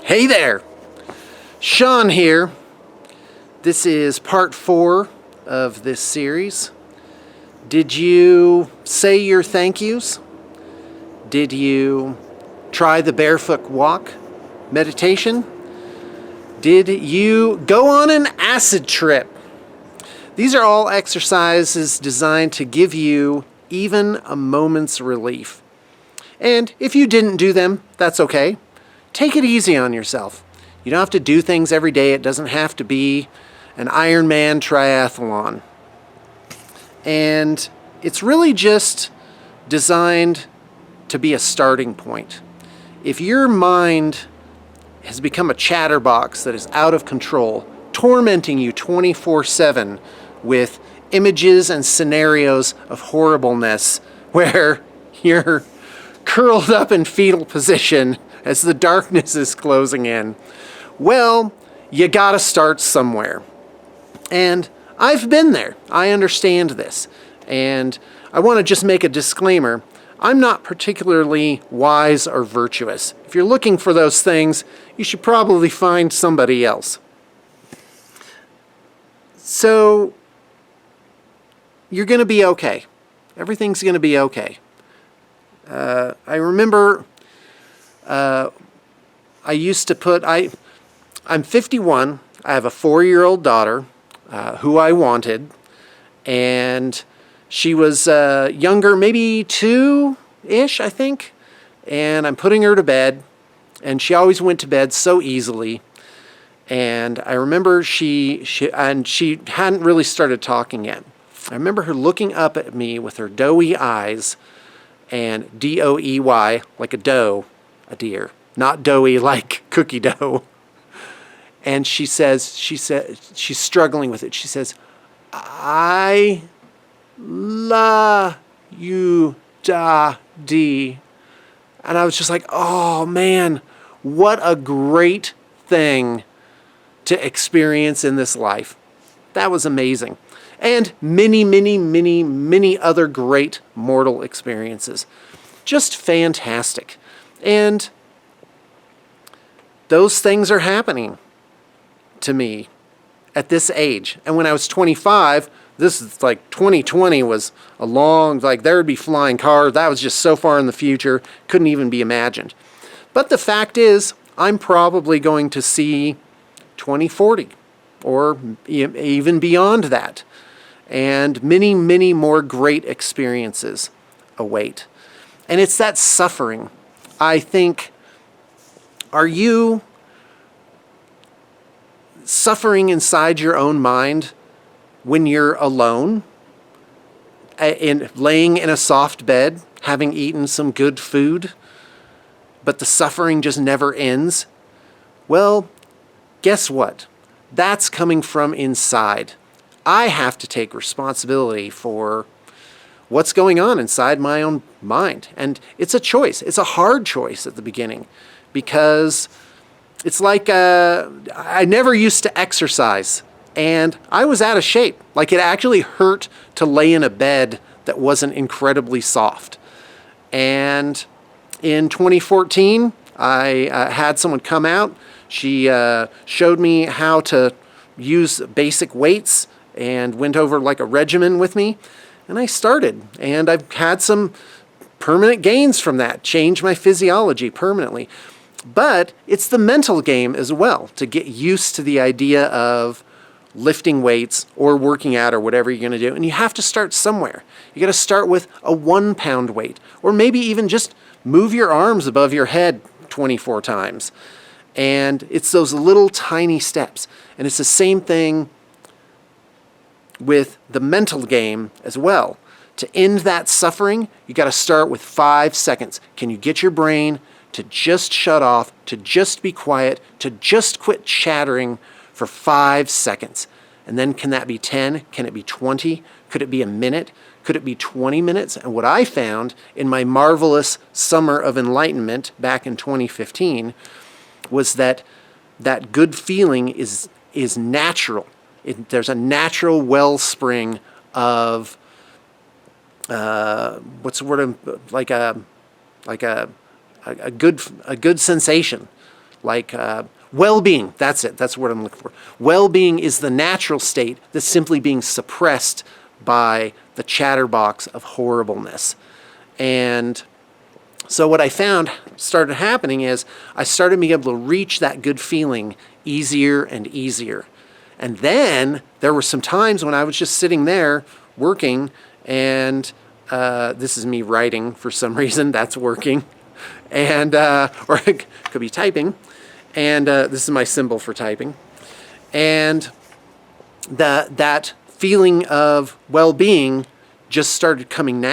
Hey there, Sean here. This is part 4 of this series. Did you say your thank yous? Did you try the barefoot walk meditation? Did you go on an acid trip? These are all exercises designed to give you even a moment's relief. And if you didn't do them, that's okay. Take it easy on yourself. You don't have to do things every day. It doesn't have to be an Ironman triathlon. And it's really just designed to be a starting point. If your mind has become a chatterbox that is out of control, tormenting you 24/7 with images and scenarios of horribleness where you're curled up in fetal position as the darkness is closing in, well, you gotta start somewhere. And I've been there. I understand this. And I want to just make a disclaimer. I'm not particularly wise or virtuous. If you're looking for those things, you should probably find somebody else. So, you're going to be okay. Everything's going to be okay. I remember I used to put, I'm 51, I have a 4-year-old daughter who I wanted, and she was younger, maybe 2-ish, I think, and I'm putting her to bed, and she always went to bed so easily, and I remember she hadn't really started talking yet. I remember her looking up at me with her doughy eyes, and D-O-E-Y, like a doe, a deer, not doughy like cookie dough. And she says, she's struggling with it. She says, "I love you, Daddy." And I was just like, oh man, what a great thing to experience in this life. That was amazing. And many, many, many, many other great mortal experiences. Just fantastic. And those things are happening to me at this age. And when I was 25, this is like 2020 was a long, like there would be flying cars. That was just so far in the future, couldn't even be imagined. But the fact is, I'm probably going to see 2040 or even beyond that. And many, many more great experiences await. And it's that suffering. I think, are you suffering inside your own mind when you're alone, laying in a soft bed, having eaten some good food, but the suffering just never ends? Well, guess what? That's coming from inside. I have to take responsibility for what's going on inside my own mind. And it's a choice. It's a hard choice at the beginning because it's like I never used to exercise and I was out of shape. Like it actually hurt to lay in a bed that wasn't incredibly soft. And in 2014, I had someone come out. She showed me how to use basic weights and went over like a regimen with me. And I started, and I've had some permanent gains from that, changed my physiology permanently. But it's the mental game as well, to get used to the idea of lifting weights or working out or whatever you're gonna do. And you have to start somewhere. You gotta start with a 1-pound weight, or maybe even just move your arms above your head 24 times. And it's those little tiny steps. And it's the same thing with the mental game as well. To end that suffering, you got to start with 5 seconds. Can you get your brain to just shut off, to just be quiet, to just quit chattering for 5 seconds? And then can that be 10? Can it be 20? Could it be a minute? Could it be 20 minutes? And what I found in my marvelous summer of enlightenment back in 2015 was that that good feeling is natural. There's a natural wellspring of what's the word? Like a good sensation, like well-being. That's it. That's what I'm looking for. Well-being is the natural state that's simply being suppressed by the chatterbox of horribleness. And so what I found started happening is I started being able to reach that good feeling easier and easier. And then there were some times when I was just sitting there working, and this is me writing for some reason. That's working. And or it could be typing. And this is my symbol for typing. And that feeling of well-being just started coming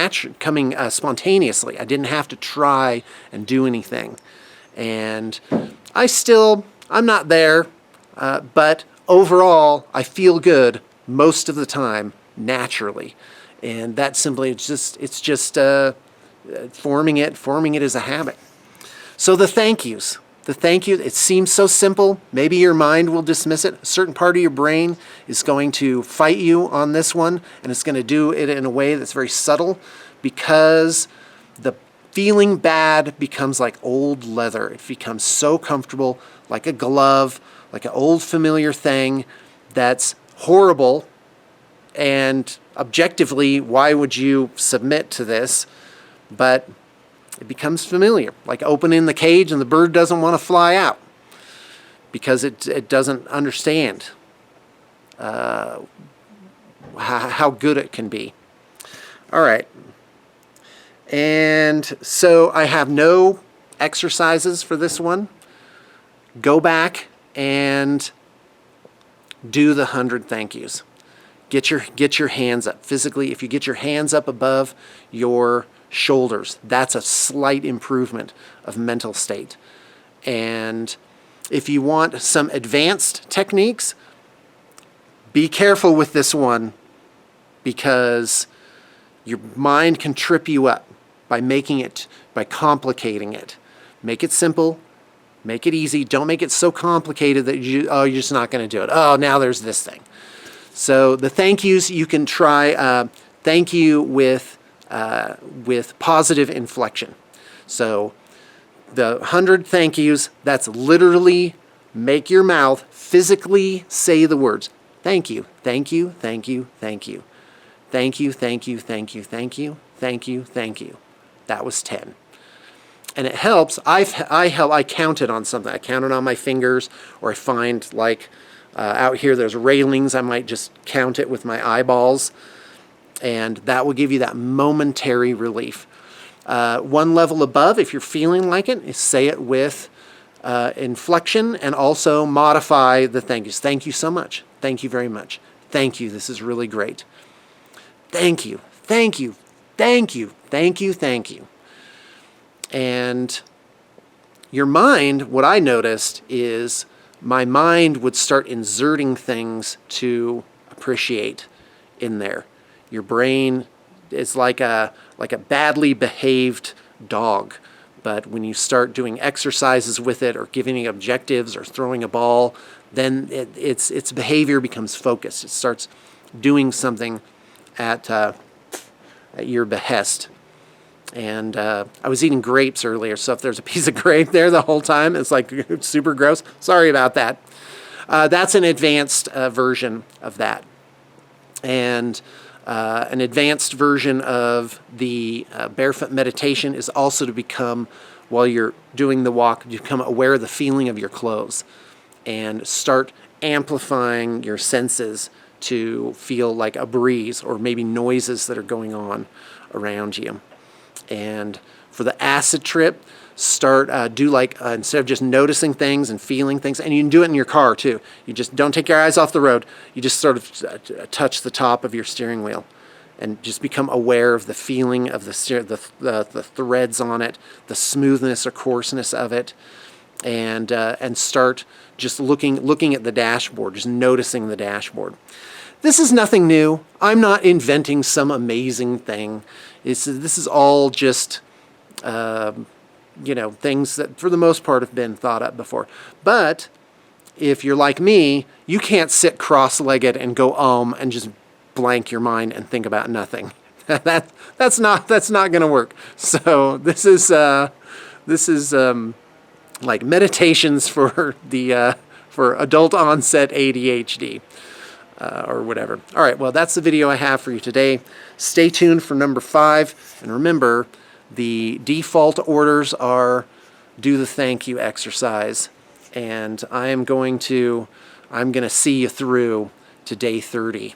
spontaneously. I didn't have to try and do anything. And I'm not there, but overall, I feel good most of the time naturally. And that simply, it's just forming it as a habit. So the thank yous. The thank you, it seems so simple. Maybe your mind will dismiss it. A certain part of your brain is going to fight you on this one, and it's going to do it in a way that's very subtle, because the feeling bad becomes like old leather. It becomes so comfortable, like a glove, like an old familiar thing that's horrible. And objectively, why would you submit to this? But it becomes familiar, like opening the cage and the bird doesn't want to fly out because it doesn't understand how good it can be. All right. And so I have no exercises for this one. Go back and do the 100 thank yous. Get your hands up physically. If you get your hands up above your shoulders, that's a slight improvement of mental state. And if you want some advanced techniques, be careful with this one, because your mind can trip you up by complicating it. Make it simple, make it easy. Don't make it so complicated that you're just not going to do it. Oh, now there's this thing. So the thank yous, you can try thank you with positive inflection. So the 100 thank yous, that's literally make your mouth physically say the words. Thank you, thank you, thank you, thank you. Thank you, thank you, thank you, thank you, thank you, thank you. That was 10. And it helps. I counted on something. I counted on my fingers, or I find like out here there's railings. I might just count it with my eyeballs. And that will give you that momentary relief. One level above, if you're feeling like it, is say it with inflection, and also modify the thank yous. Thank you so much. Thank you very much. Thank you. This is really great. Thank you. Thank you. Thank you. Thank you. Thank you. And your mind, what I noticed is my mind would start inserting things to appreciate in there. Your brain is like a badly behaved dog, but when you start doing exercises with it, or giving it objectives, or throwing a ball, then its behavior becomes focused. It starts doing something at your behest. And I was eating grapes earlier, so if there's a piece of grape there the whole time, it's like super gross. Sorry about that. That's an advanced version of that. And an advanced version of the barefoot meditation is also to become, while you're doing the walk, you become aware of the feeling of your clothes and start amplifying your senses to feel like a breeze, or maybe noises that are going on around you. And for the acid trip, do like, instead of just noticing things and feeling things, and you can do it in your car too. You just don't take your eyes off the road. You just sort of touch the top of your steering wheel and just become aware of the feeling of the threads on it, the smoothness or coarseness of it, and start just looking at the dashboard, just noticing the dashboard. This is nothing new. I'm not inventing some amazing thing. This is all just things that for the most part have been thought up before. But if you're like me, you can't sit cross-legged and go and just blank your mind and think about nothing. That's not going to work. So this is like meditations for the for adult onset ADHD. Or whatever. All right, well, that's the video I have for you today. Stay tuned for number 5. And remember, the default orders are do the thank you exercise. And I'm going to see you through to day 30.